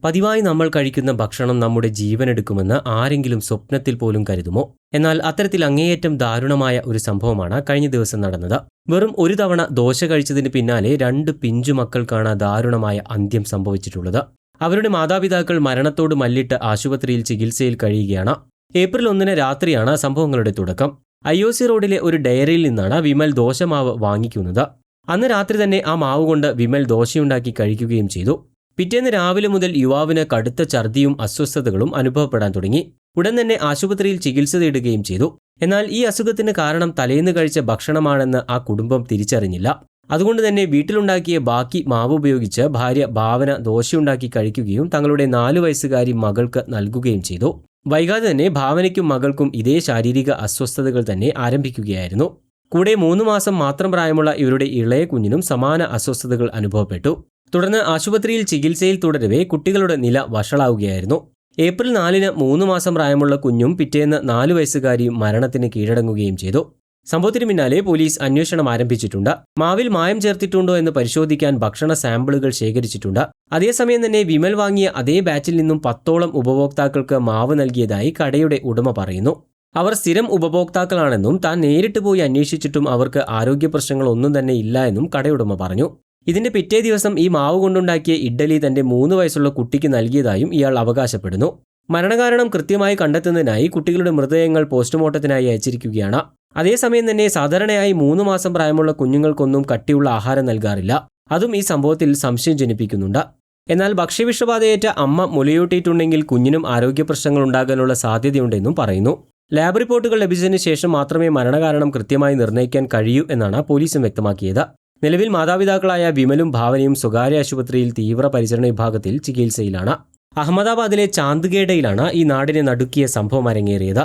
പതിവായി നമ്മൾ കഴിക്കുന്ന ഭക്ഷണം നമ്മുടെ ജീവനെടുക്കുമെന്ന് ആരെങ്കിലും സ്വപ്നത്തിൽ പോലും കരുതുമോ? എന്നാൽ അത്തരത്തിൽ അങ്ങേയറ്റം ദാരുണമായ ഒരു സംഭവമാണ് കഴിഞ്ഞ ദിവസം നടന്നത്. വെറും ഒരു തവണ ദോശ കഴിച്ചതിന് പിന്നാലെ 2 പിഞ്ചു മക്കൾക്കാണ് ദാരുണമായ അന്ത്യം സംഭവിച്ചിട്ടുള്ളത്. അവരുടെ മാതാപിതാക്കൾ മരണത്തോട് മല്ലിട്ട് ആശുപത്രിയിൽ ചികിത്സയിൽ കഴിയുകയാണ്. ഏപ്രിൽ 1 രാത്രിയാണ് സംഭവങ്ങളുടെ തുടക്കം. IOC റോഡിലെ ഒരു ഡയറിയിൽ നിന്നാണ് വിമൽ ദോശമാവ് വാങ്ങിക്കുന്നത്. അന്ന് രാത്രി തന്നെ ആ മാവ് കൊണ്ട് വിമൽ ദോശയുണ്ടാക്കി കഴിക്കുകയും ചെയ്തു. പിറ്റേന്ന് രാവിലെ മുതൽ യുവാവിന് കടുത്ത ഛർദിയും അസ്വസ്ഥതകളും അനുഭവപ്പെടാൻ തുടങ്ങി. ഉടൻ തന്നെ ആശുപത്രിയിൽ ചികിത്സ തേടുകയും ചെയ്തു. എന്നാൽ ഈ അസുഖത്തിന് കാരണം തലേന്ന് കഴിച്ച ഭക്ഷണമാണെന്ന് ആ കുടുംബം തിരിച്ചറിഞ്ഞില്ല. അതുകൊണ്ട് തന്നെ വീട്ടിലുണ്ടാക്കിയ ബാക്കി മാവ് ഉപയോഗിച്ച് ഭാര്യ ഭാവന ദോശയുണ്ടാക്കി കഴിക്കുകയും തങ്ങളുടെ 4 വയസ്സുകാരി മകൾക്ക് നൽകുകയും ചെയ്തു. വൈകാതെ തന്നെ ഭാവനയ്ക്കും മകൾക്കും ഇതേ ശാരീരിക അസ്വസ്ഥതകൾ തന്നെ ആരംഭിക്കുകയായിരുന്നു. കൂടെ 3 മാസം മാത്രം പ്രായമുള്ള ഇവരുടെ ഇളയ കുഞ്ഞിനും സമാന അസ്വസ്ഥതകൾ അനുഭവപ്പെട്ടു. തുടർന്ന് ആശുപത്രിയിൽ ചികിത്സയിൽ തുടരവേ കുട്ടികളുടെ നില വഷളാവുകയായിരുന്നു. ഏപ്രിൽ 4 3 മാസം പ്രായമുള്ള കുഞ്ഞും പിറ്റേന്ന് 4 വയസ്സുകാരിയും മരണത്തിന് കീഴടങ്ങുകയും ചെയ്തു. സംഭവത്തിന് പിന്നാലെ പോലീസ് അന്വേഷണം ആരംഭിച്ചിട്ടുണ്ട്. മാവിൽ മായം ചേർത്തിട്ടുണ്ടോ എന്ന് പരിശോധിക്കാൻ ഭക്ഷണ സാമ്പിളുകൾ ശേഖരിച്ചിട്ടുണ്ട്. അതേസമയം തന്നെ വിമൽ വാങ്ങിയ അതേ ബാച്ചിൽ നിന്നും 10ഓളം ഉപഭോക്താക്കൾക്ക് മാവ് നൽകിയതായി കടയുടെ ഉടമ പറയുന്നു. അവർ സ്ഥിരം ഉപഭോക്താക്കളാണെന്നും താൻ നേരിട്ട് പോയി അന്വേഷിച്ചിട്ടും അവർക്ക് ആരോഗ്യ പ്രശ്നങ്ങളൊന്നും തന്നെ ഇല്ല എന്നും കടയുടമ പറഞ്ഞു. ഇതിന്റെ പിറ്റേ ദിവസം ഈ മാവ് കൊണ്ടുണ്ടാക്കിയ ഇഡ്ഡലി തന്റെ 3 വയസ്സുള്ള കുട്ടിക്ക് നൽകിയതായും ഇയാൾ അവകാശപ്പെടുന്നു. മരണകാരണം കൃത്യമായി കണ്ടെത്തുന്നതിനായി കുട്ടികളുടെ മൃതദേഹങ്ങൾ പോസ്റ്റ്മോർട്ടത്തിനായി അയച്ചിരിക്കുകയാണ്. അതേസമയം തന്നെ സാധാരണയായി 3 മാസം പ്രായമുള്ള കുഞ്ഞുങ്ങൾക്കൊന്നും കട്ടിയുള്ള ആഹാരം നൽകാറില്ല. അതും ഈ സംഭവത്തിൽ സംശയം ജനിപ്പിക്കുന്നുണ്ട്. എന്നാൽ ഭക്ഷ്യവിഷബാധയേറ്റ അമ്മ മുലയൂട്ടിയിട്ടുണ്ടെങ്കിൽ കുഞ്ഞിനും ആരോഗ്യ പ്രശ്നങ്ങൾ ഉണ്ടാകാനുള്ള സാധ്യതയുണ്ടെന്നും പറയുന്നു. ലാബ് റിപ്പോർട്ടുകൾ ലഭിച്ചതിന് ശേഷം മാത്രമേ മരണകാരണം കൃത്യമായി നിർണ്ണയിക്കാൻ കഴിയൂ എന്നാണ് പോലീസും വ്യക്തമാക്കിയത്. നിലവിൽ മാതാപിതാക്കളായ വിമലും ഭാവനയും സ്വകാര്യ ആശുപത്രിയിൽ തീവ്രപരിചരണ വിഭാഗത്തിൽ ചികിത്സയിലാണ്. അഹമ്മദാബാദിലെ ചാന്ദ്ഗേഡയിലാണ് ഈ നാടിനെ നടുക്കിയ സംഭവം അരങ്ങേറിയത്.